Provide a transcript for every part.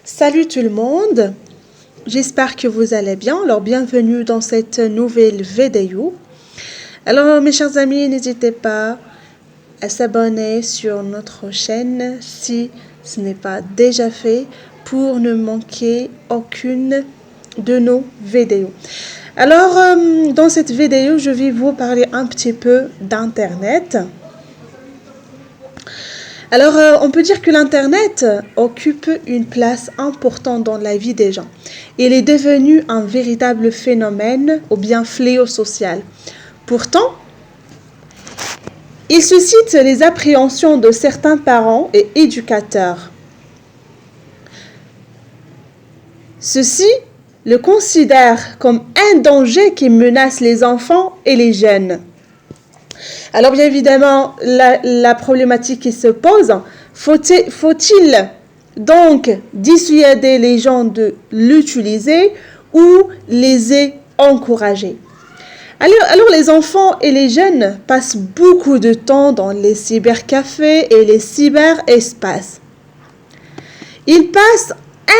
Salut tout le monde, j'espère que vous allez bien. Alors bienvenue dans cette nouvelle vidéo. Alors mes chers amis, n'hésitez pas à s'abonner sur notre chaîne si ce n'est pas déjà fait pour ne manquer aucune de nos vidéos. Alors dans cette vidéo, je vais vous parler un petit peu d'Internet. Alors, on peut dire que l'Internet occupe une place importante dans la vie des gens. Il est devenu un véritable phénomène ou bien fléau social. Pourtant, il suscite les appréhensions de certains parents et éducateurs. Ceux-ci le considèrent comme un danger qui menace les enfants et les jeunes. Alors bien évidemment, la problématique qui se pose, faut-il donc dissuader les gens de l'utiliser ou les encourager? Alors les enfants et les jeunes passent beaucoup de temps dans les cybercafés et les cyberespaces. Ils passent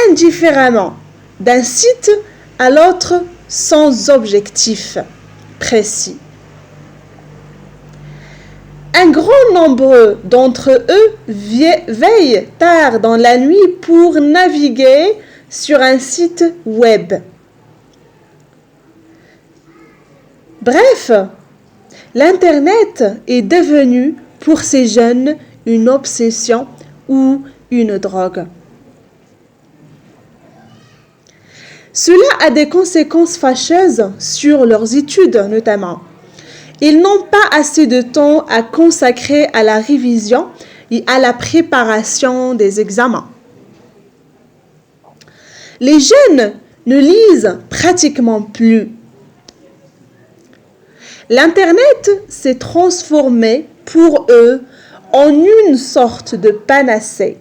indifféremment d'un site à l'autre sans objectif précis. Un grand nombre d'entre eux veillent tard dans la nuit pour naviguer sur un site web. Bref, l'Internet est devenu pour ces jeunes une obsession ou une drogue. Cela a des conséquences fâcheuses sur leurs études notamment. Ils n'ont pas assez de temps à consacrer à la révision et à la préparation des examens. Les jeunes ne lisent pratiquement plus. L'Internet s'est transformé pour eux en une sorte de panacée.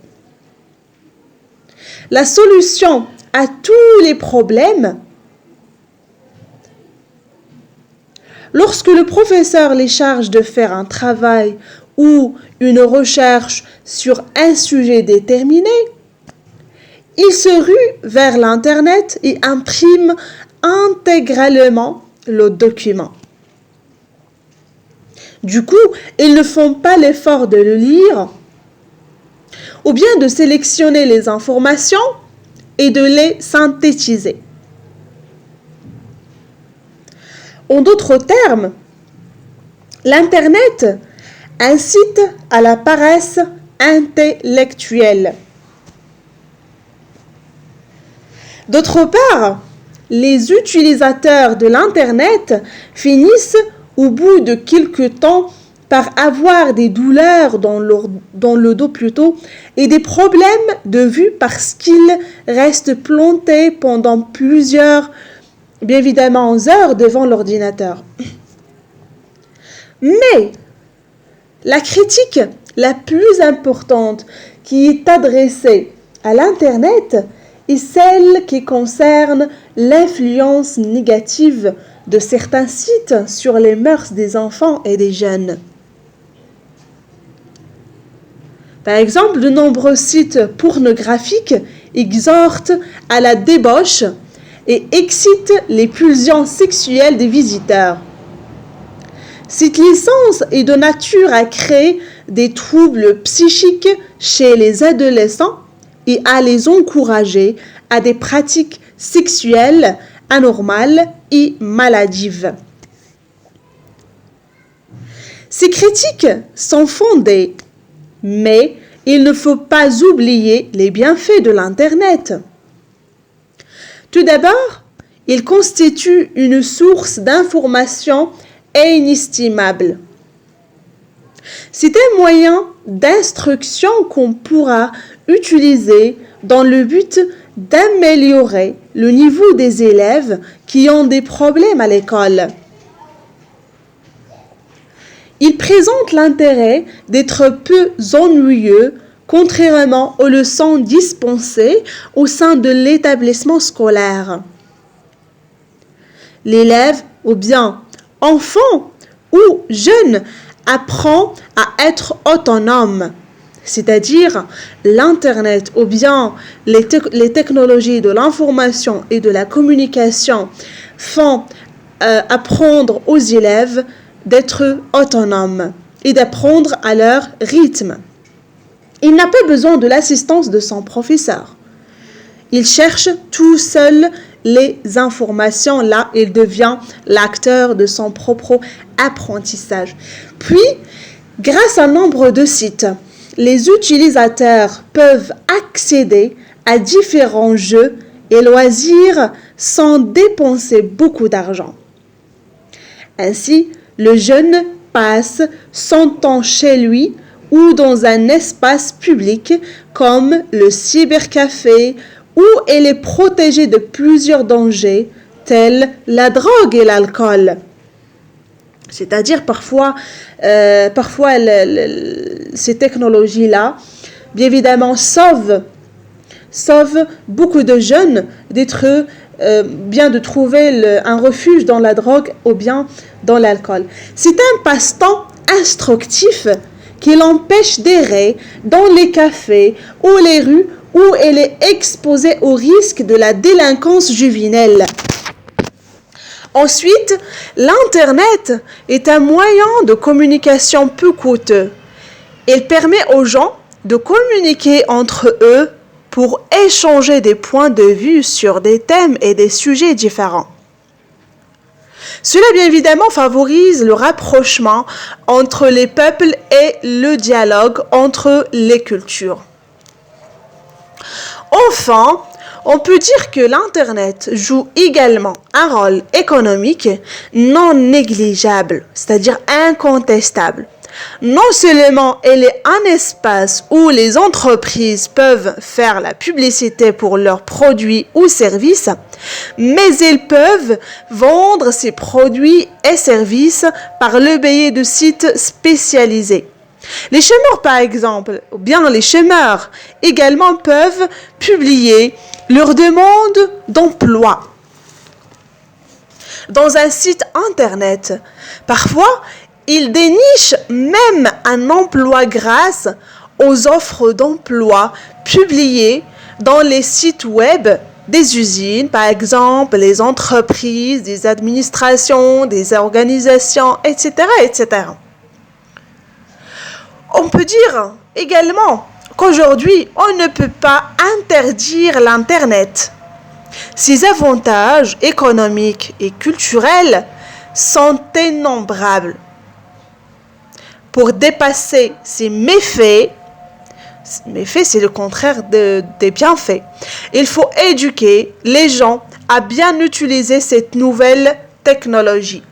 La solution à tous les problèmes. Lorsque le professeur les charge de faire un travail ou une recherche sur un sujet déterminé, ils se ruent vers l'Internet et impriment intégralement le document. Du coup, ils ne font pas l'effort de le lire ou bien de sélectionner les informations et de les synthétiser. En d'autres termes, l'Internet incite à la paresse intellectuelle. D'autre part, les utilisateurs de l'Internet finissent au bout de quelques temps par avoir des douleurs dans le dos et des problèmes de vue parce qu'ils restent plantés pendant plusieurs bien évidemment heures devant l'ordinateur. Mais la critique la plus importante qui est adressée à l'Internet est celle qui concerne l'influence négative de certains sites sur les mœurs des enfants et des jeunes. Par exemple, de nombreux sites pornographiques exhortent à la débauche et excite les pulsions sexuelles des visiteurs. Cette licence est de nature à créer des troubles psychiques chez les adolescents et à les encourager à des pratiques sexuelles anormales et maladives. Ces critiques sont fondées, mais il ne faut pas oublier les bienfaits de l'Internet. Tout d'abord, il constitue une source d'information inestimable. C'est un moyen d'instruction qu'on pourra utiliser dans le but d'améliorer le niveau des élèves qui ont des problèmes à l'école. Il présente l'intérêt d'être peu ennuyeux, contrairement aux leçons dispensées au sein de l'établissement scolaire. L'élève, ou bien enfant ou jeune, apprend à être autonome, C'est-à-dire l'Internet ou bien les technologies de l'information et de la communication font apprendre aux élèves d'être autonomes et d'apprendre à leur rythme. Il n'a pas besoin de l'assistance de son professeur. Il cherche tout seul les informations. Là, il devient l'acteur de son propre apprentissage. Puis, grâce à un nombre de sites, les utilisateurs peuvent accéder à différents jeux et loisirs sans dépenser beaucoup d'argent. Ainsi, le jeune passe son temps chez lui ou dans un espace public comme le cybercafé où il est protégé de plusieurs dangers tels la drogue et l'alcool. C'est-à-dire parfois ces technologies-là, bien évidemment, sauvent beaucoup de jeunes d'être bien de trouver un refuge dans la drogue ou bien dans l'alcool. C'est un passe-temps instructif qui l'empêche d'errer dans les cafés ou les rues où elle est exposée au risque de la délinquance juvénile. Ensuite, l'Internet est un moyen de communication peu coûteux. Il permet aux gens de communiquer entre eux pour échanger des points de vue sur des thèmes et des sujets différents. Cela, bien évidemment, favorise le rapprochement entre les peuples et le dialogue entre les cultures. Enfin, on peut dire que l'Internet joue également un rôle économique non négligeable, c'est-à-dire incontestable. Non seulement elle est un espace où les entreprises peuvent faire la publicité pour leurs produits ou services, mais elles peuvent vendre ces produits et services par le biais de sites spécialisés. Les chômeurs, par exemple, ou bien les chômeurs également peuvent publier leurs demandes d'emploi dans un site internet. Parfois, ils dénichent même un emploi grâce aux offres d'emploi publiées dans les sites web des usines, par exemple, les entreprises, des administrations, des organisations, etc., etc. On peut dire également qu'aujourd'hui, on ne peut pas interdire l'Internet. Ses avantages économiques et culturels sont innombrables. Pour dépasser ces méfaits, c'est le contraire des bienfaits. Il faut éduquer les gens à bien utiliser cette nouvelle technologie.